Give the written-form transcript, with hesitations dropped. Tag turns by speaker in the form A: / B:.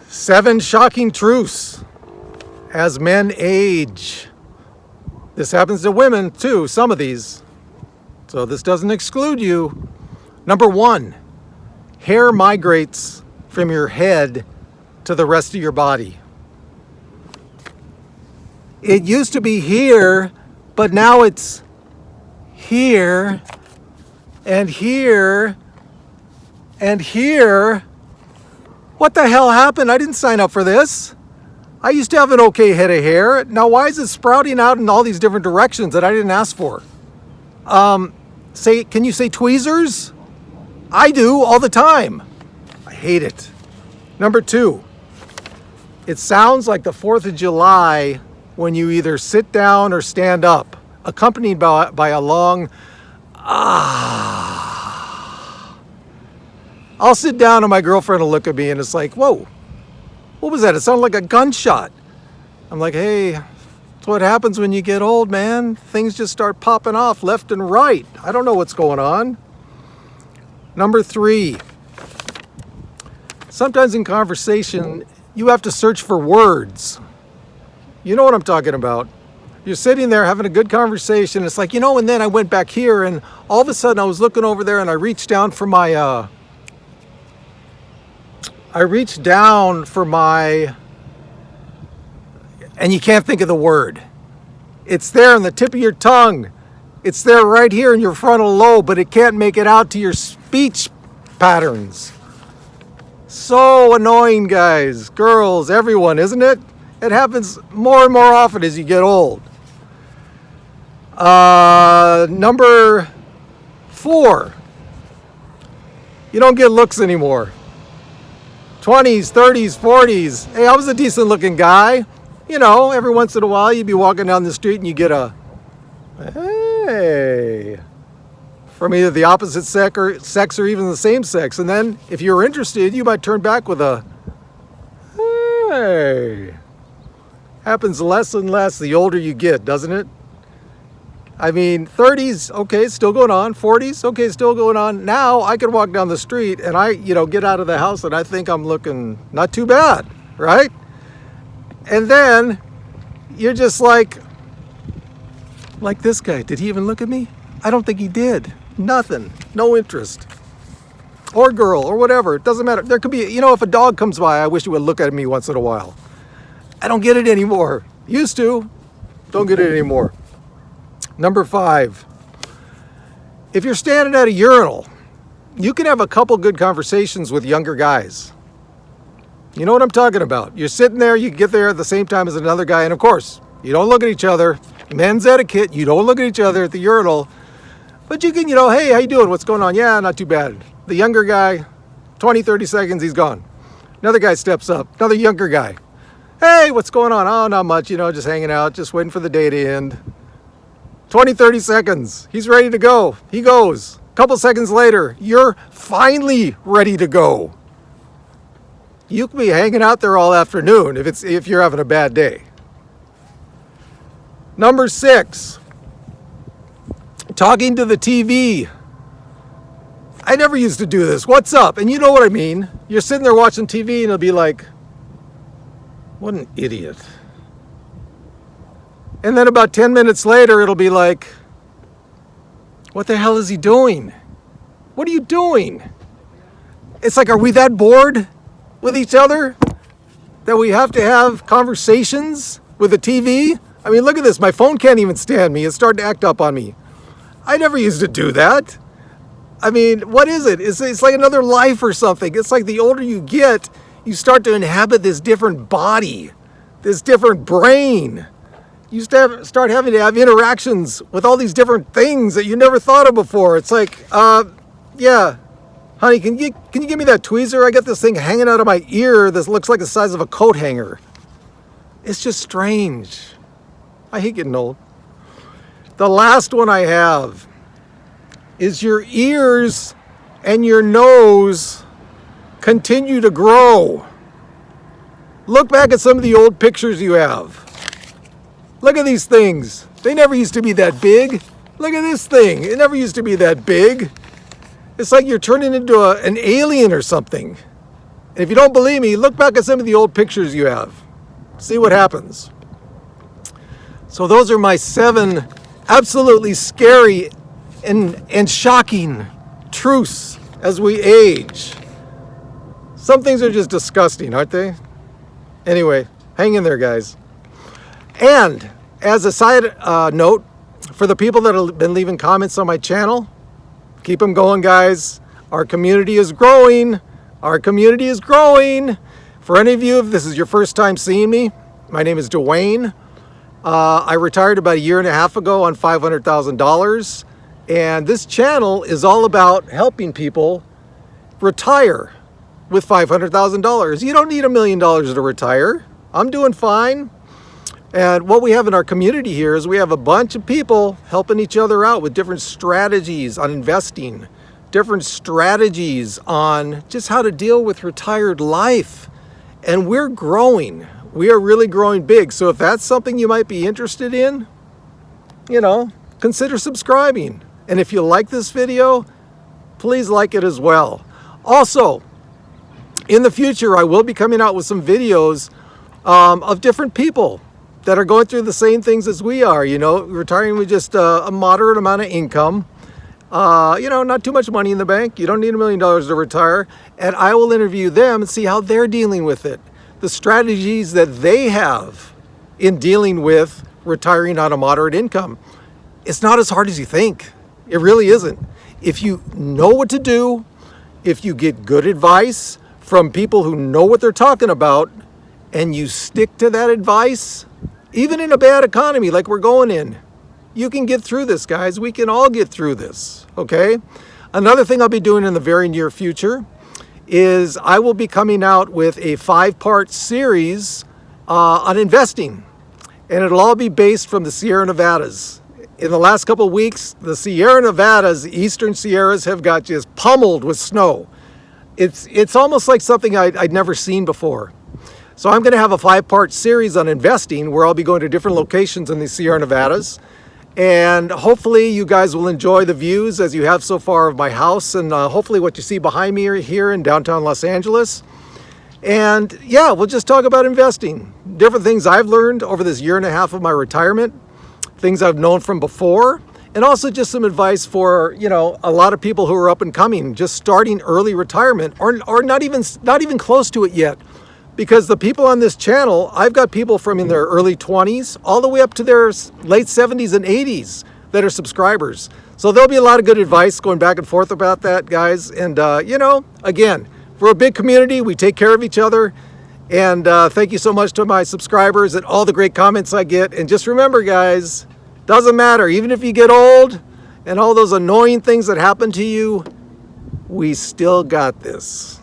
A: 7 shocking truths as men age. This happens to women too, some of these. So this doesn't exclude you. Number 1, hair migrates from your head to the rest of your body. It used to be here, but now it's here and here and here. What the hell happened? I didn't sign up for this. I used to have an okay head of hair. Now why is it sprouting out in all these different directions that I didn't ask for? Can you say tweezers? I do all the time. I hate it. Number 2, it sounds like the 4th of July when you either sit down or stand up, accompanied by a long ah. I'll sit down and my girlfriend will look at me and it's like, whoa, what was that? It sounded like a gunshot. I'm like, hey, that's what happens when you get old, man. Things just start popping off left and right. I don't know what's going on. Number 3, sometimes in conversation, you have to search for words. You know what I'm talking about. You're sitting there having a good conversation. It's like, and then I went back here and all of a sudden I was looking over there and I reached down for my, and you can't think of the word. It's there on the tip of your tongue. It's there right here in your frontal lobe, but it can't make it out to your speech patterns. So annoying, guys, girls, everyone, isn't it? It happens more and more often as you get old. Number 4, you don't get looks anymore. 20s, 30s, 40s. Hey, I was a decent looking guy. Every once in a while you'd be walking down the street and you get a, hey, from either the opposite sex or even the same sex. And then if you're interested, you might turn back with a, hey. Happens less and less the older you get, doesn't it? I mean, 30s, okay, still going on. 40s, okay, still going on. Now I can walk down the street and I, get out of the house and I think I'm looking not too bad, right? And then you're just like this guy. Did he even look at me? I don't think he did. Nothing. No interest. Or girl, or whatever. It doesn't matter. There could be, if a dog comes by, I wish it would look at me once in a while. I don't get it anymore. Used to. Don't get it anymore. Number 5. If you're standing at a urinal, you can have a couple good conversations with younger guys. You know what I'm talking about. You're sitting there, you get there at the same time as another guy, and of course, you don't look at each other. Men's etiquette, you don't look at each other at the urinal. But you can, hey, how you doing? What's going on? Yeah, not too bad. The younger guy, 20, 30 seconds, he's gone. Another guy steps up, another younger guy. Hey, what's going on? Oh, not much, just hanging out, just waiting for the day to end. 20, 30 seconds, he's ready to go. He goes. A couple seconds later, you're finally ready to go. You can be hanging out there all afternoon if you're having a bad day. Number 6, talking to the TV. I never used to do this. What's up? And you know what I mean. You're sitting there watching TV and it'll be like, what an idiot. And then about 10 minutes later, it'll be like, what the hell is he doing? What are you doing? It's like, are we that bored with each other that we have to have conversations with the TV? I mean, look at this. My phone can't even stand me. It's starting to act up on me. I never used to do that. I mean, what is it? It's like another life or something. It's like the older you get, you start to inhabit this different body, this different brain. You start having to have interactions with all these different things that you never thought of before. It's like, yeah, honey, can you give me that tweezer? I got this thing hanging out of my ear that looks like the size of a coat hanger. It's just strange. I hate getting old. The last one I have is your ears and your nose continue to grow. Look back at some of the old pictures you have. Look at these things. They never used to be that big. Look at this thing. It never used to be that big. It's like you're turning into an alien or something. And if you don't believe me, look back at some of the old pictures you have. See what happens. So those are my 7 absolutely scary and shocking truths as we age. Some things are just disgusting, aren't they? Anyway, hang in there, guys. And as a side note, for the people that have been leaving comments on my channel, keep them going, guys. Our community is growing. Our community is growing. For any of you, if this is your first time seeing me, my name is Duane. I retired about 1.5 years ago on $500,000. And this channel is all about helping people retire with $500,000. You don't need $1 million to retire. I'm doing fine. And what we have in our community here is we have a bunch of people helping each other out with different strategies on investing, different strategies on just how to deal with retired life. And we're growing. We are really growing big. So if that's something you might be interested in, consider subscribing. And if you like this video, please like it as well. Also, in the future, I will be coming out with some videos of different people that are going through the same things as we are, retiring with just a moderate amount of income, not too much money in the bank. You don't need $1 million to retire. And I will interview them and see how they're dealing with it, the strategies that they have in dealing with retiring on a moderate income. It's not as hard as you think. It really isn't. If you know what to do, if you get good advice from people who know what they're talking about, and you stick to that advice, even in a bad economy like we're going in, you can get through this, guys. We can all get through this, okay? Another thing I'll be doing in the very near future is I will be coming out with a 5-part series on investing, and it'll all be based from the Sierra Nevadas. In the last couple of weeks, the Sierra Nevadas, the Eastern Sierras, have got just pummeled with snow. It's almost like something I'd never seen before. So I'm going to have a 5-part series on investing where I'll be going to different locations in the Sierra Nevadas. And hopefully you guys will enjoy the views as you have so far of my house, and hopefully what you see behind me here in downtown Los Angeles. And yeah, we'll just talk about investing. Different things I've learned over this 1.5 years of my retirement, things I've known from before, and also just some advice for, a lot of people who are up and coming, just starting early retirement or not even close to it yet. Because the people on this channel, I've got people from in their early 20s all the way up to their late 70s and 80s that are subscribers. So there'll be a lot of good advice going back and forth about that, guys. And, again, we're a big community. We take care of each other. And thank you so much to my subscribers and all the great comments I get. And just remember, guys, doesn't matter. Even if you get old and all those annoying things that happen to you, we still got this.